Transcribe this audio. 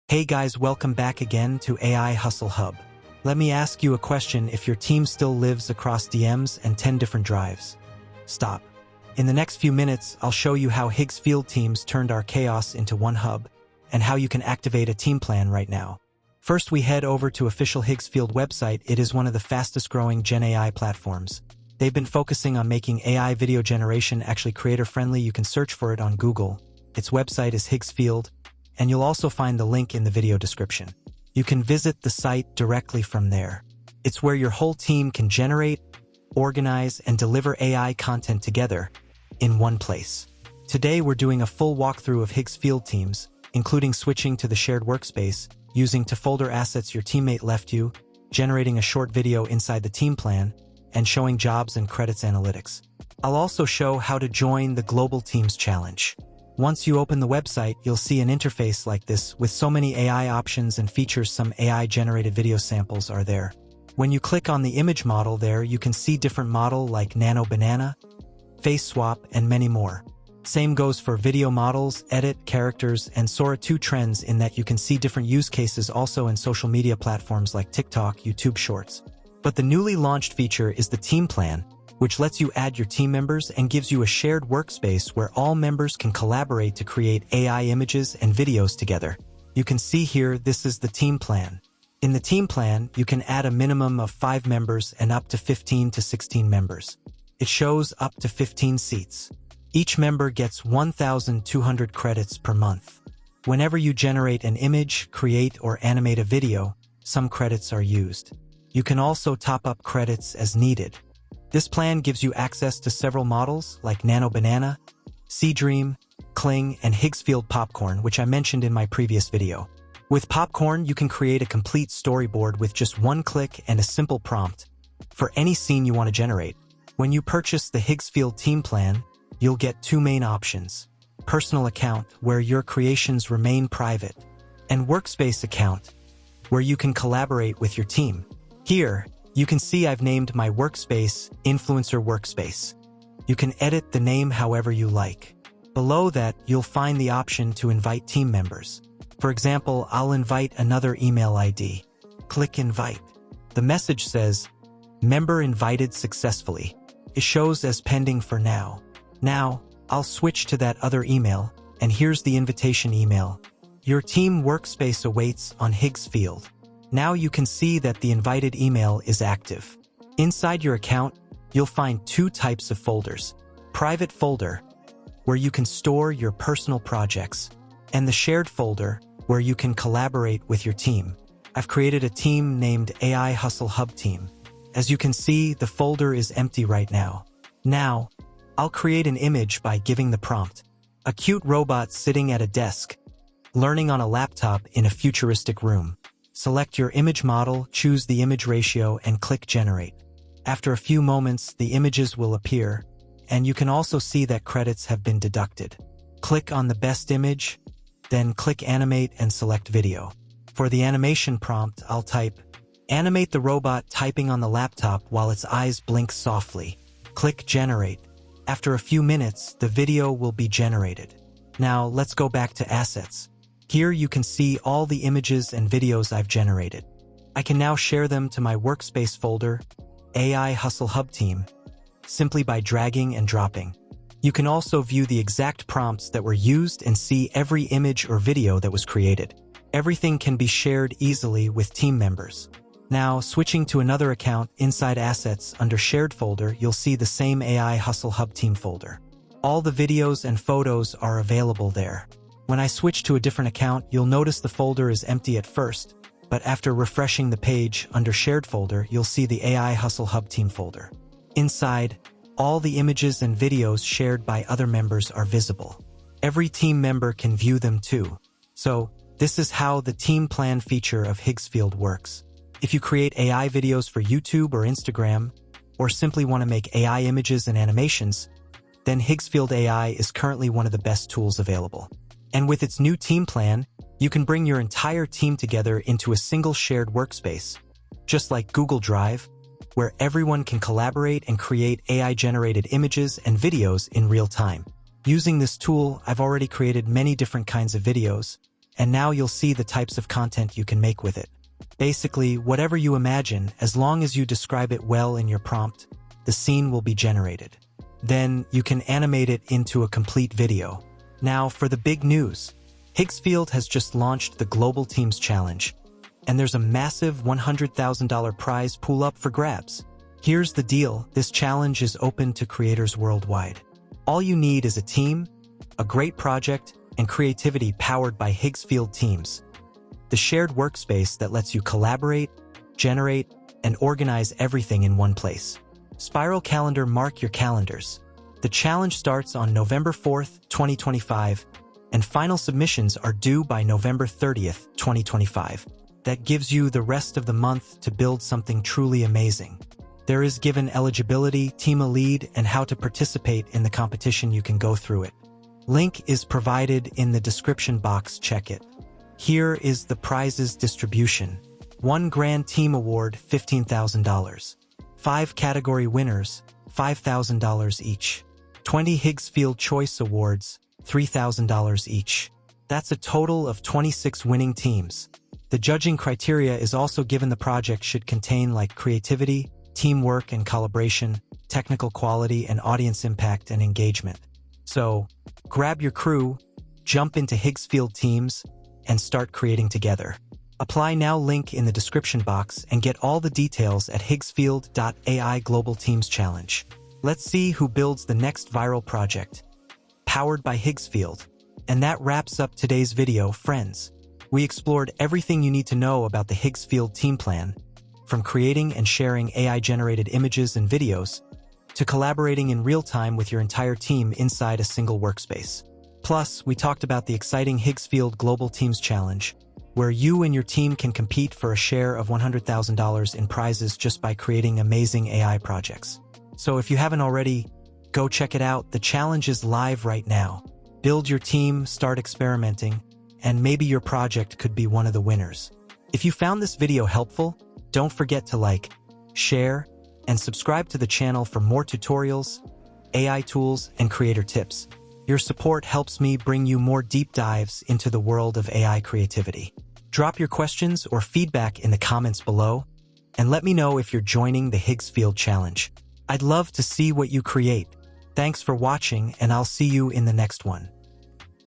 Hey guys, welcome back again to AI Hustle Hub. Let me ask you a question: if your team still lives across DMs and 10 different drives. Stop. In the next few minutes, I'll show you how Higgsfield teams turned our chaos into one hub, and how you can activate a team plan right now. First, we head over to official Higgsfield website. It is one of the fastest growing Gen AI platforms. They've been focusing on making AI video generation actually creator-friendly. You can search for it on Google. Its website is Higgsfield, and you'll also find the link in the video description. You can visit the site directly from there. It's where your whole team can generate, organize, and deliver AI content together in one place. Today, we're doing a full walkthrough of Higgsfield teams, including switching to the shared workspace, using to folder assets your teammate left you, generating a short video inside the team plan, and showing jobs and credits analytics. I'll also show how to join the Global Teams Challenge. Once you open the website, you'll see an interface like this with so many AI options and features. Some AI-generated video samples are there. When you click on the image model there, you can see different models like Nano Banana, Face Swap, and many more. Same goes for video models, edit, characters, and Sora 2 trends, in that you can see different use cases also in social media platforms like TikTok, YouTube Shorts. But the newly launched feature is the Team Plan, which lets you add your team members and gives you a shared workspace where all members can collaborate to create AI images and videos together. You can see here, this is the Team Plan. In the Team Plan, you can add a minimum of 5 members and up to 15 to 16 members. It shows up to 15 seats. Each member gets 1,200 credits per month. Whenever you generate an image, create, or animate a video, some credits are used. You can also top up credits as needed. This plan gives you access to several models like Nano Banana, Seedream, Kling, and Higgsfield Popcorn, which I mentioned in my previous video. With Popcorn, you can create a complete storyboard with just one click and a simple prompt for any scene you want to generate. When you purchase the Higgsfield Team Plan, you'll get 2 main options: Personal Account, where your creations remain private, and Workspace Account, where you can collaborate with your team. Here, you can see I've named my workspace Influencer Workspace. You can edit the name however you like. Below that, you'll find the option to invite team members. For example, I'll invite another email ID. Click Invite. The message says, "Member invited successfully." It shows as pending for now. Now, I'll switch to that other email, and here's the invitation email. Your team workspace awaits on Higgsfield. Now you can see that the invited email is active. Inside your account, you'll find 2 types of folders: Private folder, where you can store your personal projects, and the Shared folder, where you can collaborate with your team. I've created a team named AI Hustle Hub Team. As you can see, the folder is empty right now. Now, I'll create an image by giving the prompt: a cute robot sitting at a desk, learning on a laptop in a futuristic room. Select your image model, choose the image ratio, and click Generate. After a few moments, the images will appear, and you can also see that credits have been deducted. Click on the best image, then click Animate and select Video. For the animation prompt, I'll type, "Animate the robot typing on the laptop while its eyes blink softly." Click Generate. After a few minutes, the video will be generated. Now, let's go back to Assets. Here you can see all the images and videos I've generated. I can now share them to my workspace folder, AI Hustle Hub Team, simply by dragging and dropping. You can also view the exact prompts that were used and see every image or video that was created. Everything can be shared easily with team members. Now, switching to another account, inside Assets, under Shared folder, you'll see the same AI Hustle Hub Team folder. All the videos and photos are available there. When I switch to a different account, you'll notice the folder is empty at first, but after refreshing the page, under Shared folder, you'll see the AI Hustle Hub Team folder. Inside, all the images and videos shared by other members are visible. Every team member can view them too. So, this is how the Team Plan feature of Higgsfield works. If you create AI videos for YouTube or Instagram, or simply want to make AI images and animations, then Higgsfield AI is currently one of the best tools available. And with its new Team Plan, you can bring your entire team together into a single shared workspace, just like Google Drive, where everyone can collaborate and create AI-generated images and videos in real time. Using this tool, I've already created many different kinds of videos, and now you'll see the types of content you can make with it. Basically, whatever you imagine, as long as you describe it well in your prompt, the scene will be generated. Then you can animate it into a complete video. Now for the big news. Higgsfield has just launched the Global Teams Challenge, and there's a massive $100,000 prize pool up for grabs. Here's the deal, this challenge is open to creators worldwide. All you need is a team, a great project, and creativity powered by Higgsfield Teams, the shared workspace that lets you collaborate, generate, and organize everything in one place. Spiral Calendar, mark your calendars. The challenge starts on November 4th, 2025, and final submissions are due by November 30th, 2025. That gives you the rest of the month to build something truly amazing. There is given eligibility, team a lead, and how to participate in the competition. You can go through it. Link is provided in the description box, check it. Here is the prizes distribution. 1 Grand Team Award, $15,000. 5 category winners, $5,000 each. 20 Higgsfield Choice Awards, $3,000 each. That's a total of 26 winning teams. The judging criteria is also given. The project should contain like creativity, teamwork and collaboration, technical quality, and audience impact and engagement. So, grab your crew, jump into Higgsfield Teams, and start creating together. Apply now, link in the description box, and get all the details at higgsfield.ai Global Teams Challenge. Let's see who builds the next viral project. Powered by Higgsfield. And that wraps up today's video, friends. We explored everything you need to know about the Higgsfield team plan, from creating and sharing AI-generated images and videos, to collaborating in real time with your entire team inside a single workspace. Plus, we talked about the exciting Higgsfield Global Teams Challenge, where you and your team can compete for a share of $100,000 in prizes just by creating amazing AI projects. So if you haven't already, go check it out. The challenge is live right now. Build your team, start experimenting, and maybe your project could be one of the winners. If you found this video helpful, don't forget to like, share, and subscribe to the channel for more tutorials, AI tools, and creator tips. Your support helps me bring you more deep dives into the world of AI creativity. Drop your questions or feedback in the comments below, and let me know if you're joining the Higgsfield Challenge. I'd love to see what you create. Thanks for watching, and I'll see you in the next one.